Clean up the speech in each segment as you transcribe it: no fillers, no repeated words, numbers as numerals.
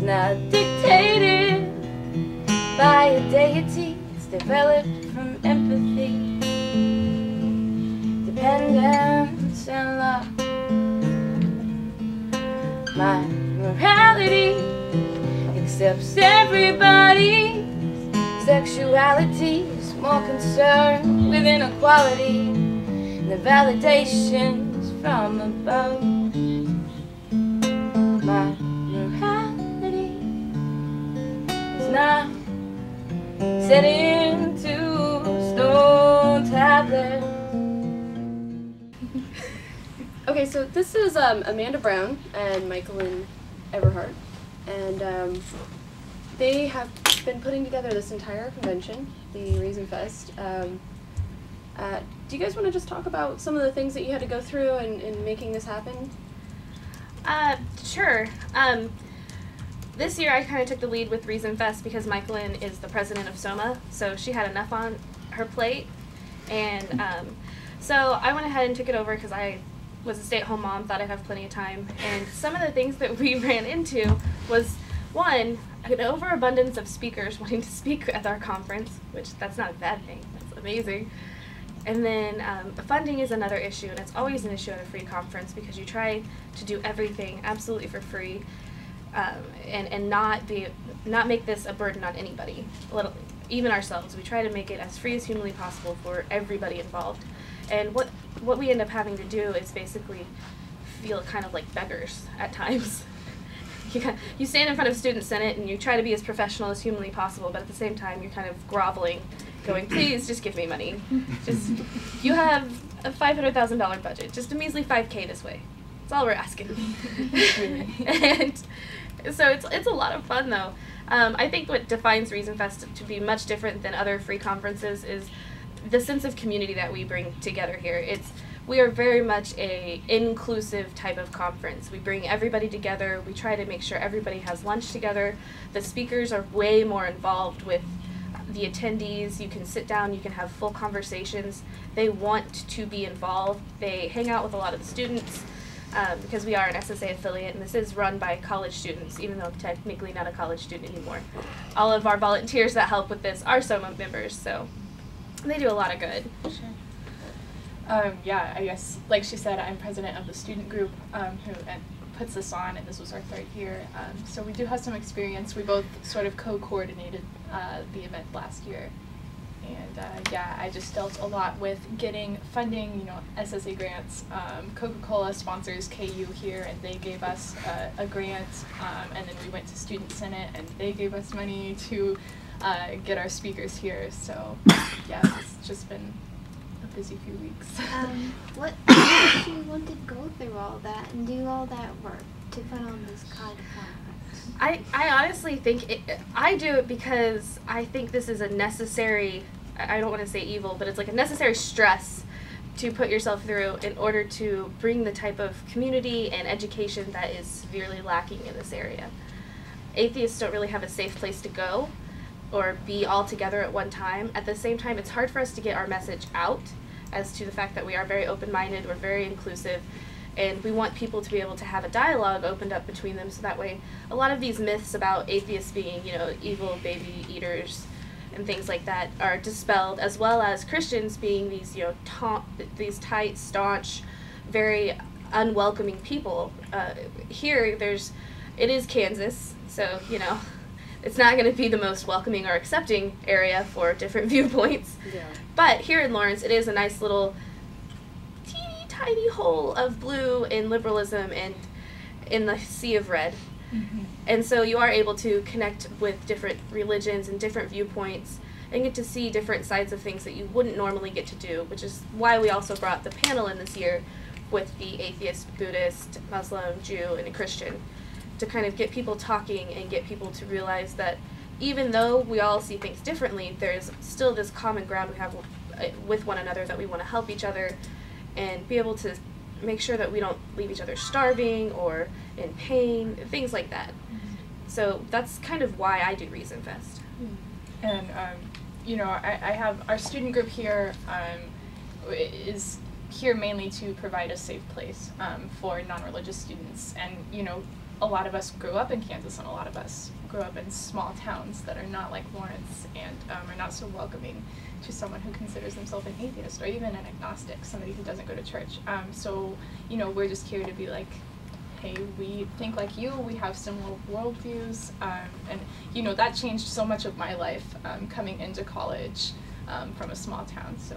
not dictated by a deity. It's developed from empathy, dependence, and love. My morality accepts everybody's sexuality, is more concerned with inequality and the validations from above. My morality is not set into stone tablets. Okay, so this is Amanda Brown and Michaelyn Eberhard, and they have been putting together this entire convention, the ReasonFest. Do you guys want to just talk about some of the things that you had to go through in making this happen? Sure. This year I kind of took the lead with ReasonFest because Michaelyn is the president of SOMA, so she had enough on her plate, and so I went ahead and took it over because I was a stay-at-home mom, thought I'd have plenty of time, and some of the things that we ran into was, one, an overabundance of speakers wanting to speak at our conference, which that's not a bad thing, that's amazing. And then funding is another issue, and it's always an issue at a free conference because you try to do everything absolutely for free, and not make this a burden on anybody, even ourselves. We try to make it as free as humanly possible for everybody involved. And what we end up having to do is basically feel kind of like beggars at times. You stand in front of Student Senate and you try to be as professional as humanly possible, but at the same time you're kind of groveling, going, please just give me money. Just, you have a $500,000 budget, just a measly $5K this way. That's all we're asking. And so it's a lot of fun though. I think what defines ReasonFest to be much different than other free conferences is the sense of community that we bring together here. We are very much a inclusive type of conference. We bring everybody together. We try to make sure everybody has lunch together. The speakers are way more involved with the attendees. You can sit down, you can have full conversations. They want to be involved. They hang out with a lot of the students because we are an SSA affiliate, and this is run by college students, even though I'm technically not a college student anymore. All of our volunteers that help with this are SOMA members, so they do a lot of good. Sure. Yeah, I guess, like she said, I'm president of the student group who puts this on, and this was our third year. So we do have some experience. We both sort of co-coordinated the event last year. And yeah, I just dealt a lot with getting funding, you know, SSA grants. Coca-Cola sponsors KU here, and they gave us a grant, and then we went to Student Senate, and they gave us money to get our speakers here. So yeah, it's just been a busy few weeks. What made you want to go through all that and do all that work to put on this kind of conference? I honestly think I do it because I think this is a necessary, I don't want to say evil, but it's like a necessary stress to put yourself through in order to bring the type of community and education that is severely lacking in this area. Atheists don't really have a safe place to go or be all together at one time. At the same time, it's hard for us to get our message out as to the fact that we are very open-minded, we're very inclusive, and we want people to be able to have a dialogue opened up between them, so that way a lot of these myths about atheists being, you know, evil baby eaters and things like that are dispelled, as well as Christians being these, you know, these tight, staunch, very unwelcoming people. Here, it is Kansas, so, you know, it's not going to be the most welcoming or accepting area for different viewpoints. Yeah. But here in Lawrence, it is a nice little teeny tiny hole of blue in liberalism and in the sea of red. Mm-hmm. And so you are able to connect with different religions and different viewpoints and get to see different sides of things that you wouldn't normally get to do, which is why we also brought the panel in this year with the atheist, Buddhist, Muslim, Jew, and a Christian, to kind of get people talking and get people to realize that even though we all see things differently, there's still this common ground we have with one another, that we want to help each other and be able to make sure that we don't leave each other starving or in pain, things like that. So that's kind of why I do ReasonFest. And, you know, I have our student group here is here mainly to provide a safe place for non-religious students. And, you know, a lot of us grew up in Kansas, and a lot of us grew up in small towns that are not like Lawrence, and are not so welcoming to someone who considers themselves an atheist or even an agnostic, somebody who doesn't go to church. So, you know, we're just here to be like, hey, we think like you, we have similar worldviews, and, you know, that changed so much of my life coming into college from a small town, so.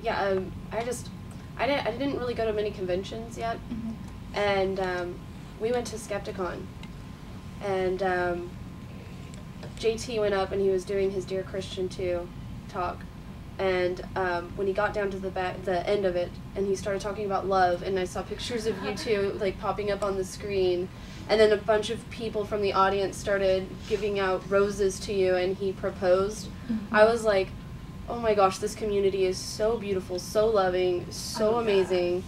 Yeah, I didn't really go to many conventions yet, and we went to Skepticon, and JT went up and he was doing his Dear Christian 2 talk, and when he got down to the end of it, and he started talking about love, and I saw pictures of you two like popping up on the screen, and then a bunch of people from the audience started giving out roses to you, and he proposed. I was like, oh my gosh, this community is so beautiful, so loving, so amazing.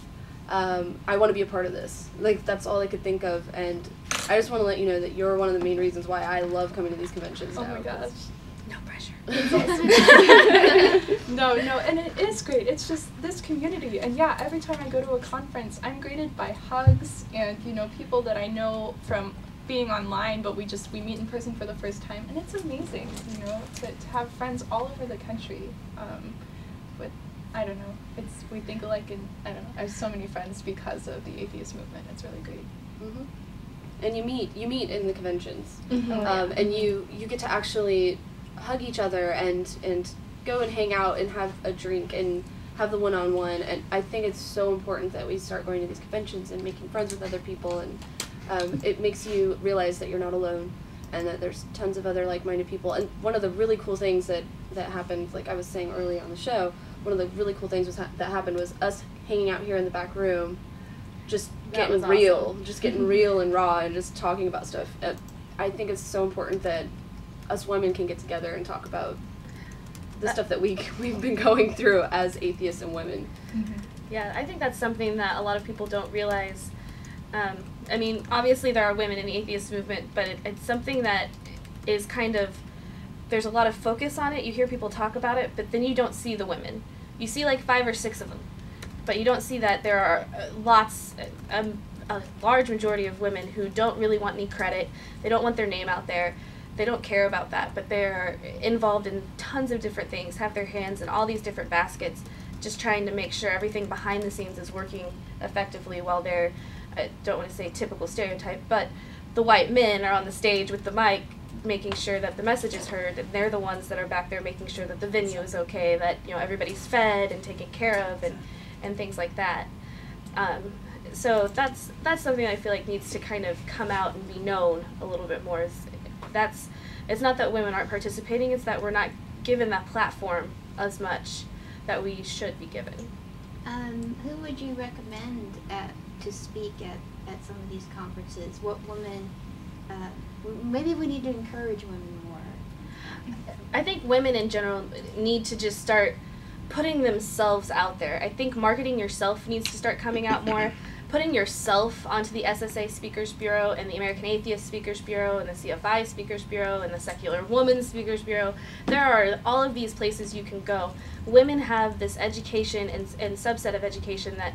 I want to be a part of this. Like, that's all I could think of, and I just want to let you know that you're one of the main reasons why I love coming to these conventions now. Oh my gosh. No pressure. No, and it is great. It's just this community, and yeah, every time I go to a conference, I'm greeted by hugs and, you know, people that I know from being online, but we meet in person for the first time, and it's amazing, you know, to have friends all over the country. With, I don't know, we think alike, and I don't know, I have so many friends because of the atheist movement. It's really great. And you meet in the conventions, Yeah. and you get to actually hug each other and go and hang out and have a drink and have the one-on-one, and I think it's so important that we start going to these conventions and making friends with other people, and it makes you realize that you're not alone and that there's tons of other like-minded people. And one of the really cool things that happened, like I was saying earlier on the show, one of the really cool things that happened was us hanging out here in the back room, just getting real, just getting real and raw and just talking about stuff. I think it's so important that us women can get together and talk about the stuff that we've been going through as atheists and women. Yeah, I think that's something that a lot of people don't realize. I mean, obviously there are women in the atheist movement, but it's something that is kind of, there's a lot of focus on it. You hear people talk about it, but then you don't see the women. You see like 5 or 6 of them, but you don't see that there are a large majority of women who don't really want any credit. They don't want their name out there. They don't care about that, but they're involved in tons of different things, have their hands in all these different baskets, just trying to make sure everything behind the scenes is working effectively while they're, I don't want to say typical stereotype, but the white men are on the stage with the mic making sure that the message is heard, and they're the ones that are back there making sure that the venue is okay, that, you know, everybody's fed and taken care of, and things like that. So that's something I feel like needs to kind of come out and be known a little bit more. It's not that women aren't participating, it's that we're not given that platform as much that we should be given. Who would you recommend to speak at some of these conferences? What women, maybe we need to encourage women more. I think women in general need to just start putting themselves out there. I think marketing yourself needs to start coming out more. Putting yourself onto the SSA Speakers Bureau and the American Atheist Speakers Bureau and the CFI Speakers Bureau and the Secular Woman Speakers Bureau. There are all of these places you can go. Women have this education and subset of education that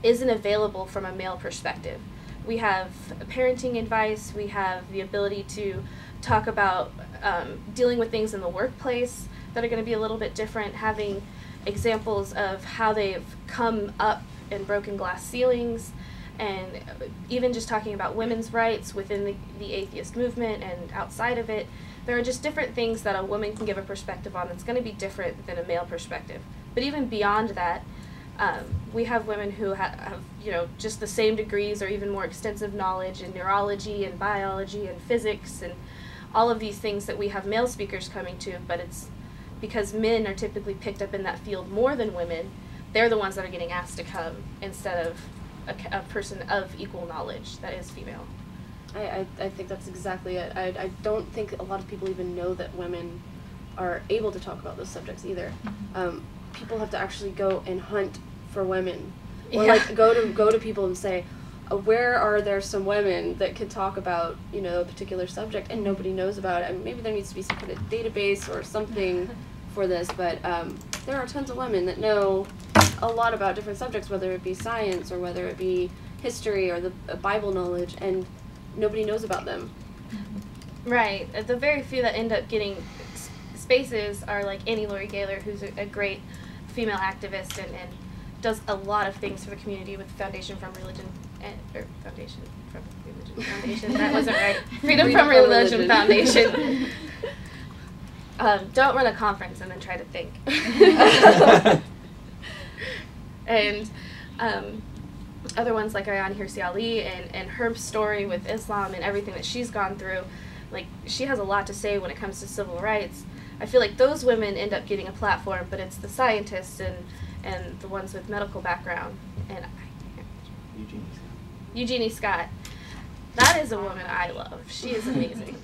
isn't available from a male perspective. We have parenting advice, we have the ability to talk about dealing with things in the workplace that are going to be a little bit different, having examples of how they've come up and broken glass ceilings, and even just talking about women's rights within the atheist movement and outside of it. There are just different things that a woman can give a perspective on that's going to be different than a male perspective. But even beyond that, we have women who have, you know, just the same degrees or even more extensive knowledge in neurology and biology and physics and all of these things that we have male speakers coming to, but it's because men are typically picked up in that field more than women. They're the ones that are getting asked to come instead of a person of equal knowledge that is female. I think that's exactly it. I don't think a lot of people even know that women are able to talk about those subjects either. People have to actually go and hunt for women, or like go to people and say, where are there some women that could talk about, you know, a particular subject, and nobody knows about it. And maybe there needs to be some kind of database or something for this, but there are tons of women that know a lot about different subjects, whether it be science or whether it be history or the Bible knowledge, and nobody knows about them. Right. The very few that end up getting spaces are like Annie Laurie Gaylor, who's a great female activist and does a lot of things for the community with Foundation from Religion, Foundation. That wasn't right. Freedom from Religion Foundation. Don't run a conference and then try to think. And other ones like Ayaan Hirsi Ali and her story with Islam and everything that she's gone through, like she has a lot to say when it comes to civil rights. I feel like those women end up getting a platform, but it's the scientists and the ones with medical background. And Eugenie Scott. That is a woman I love. She is amazing.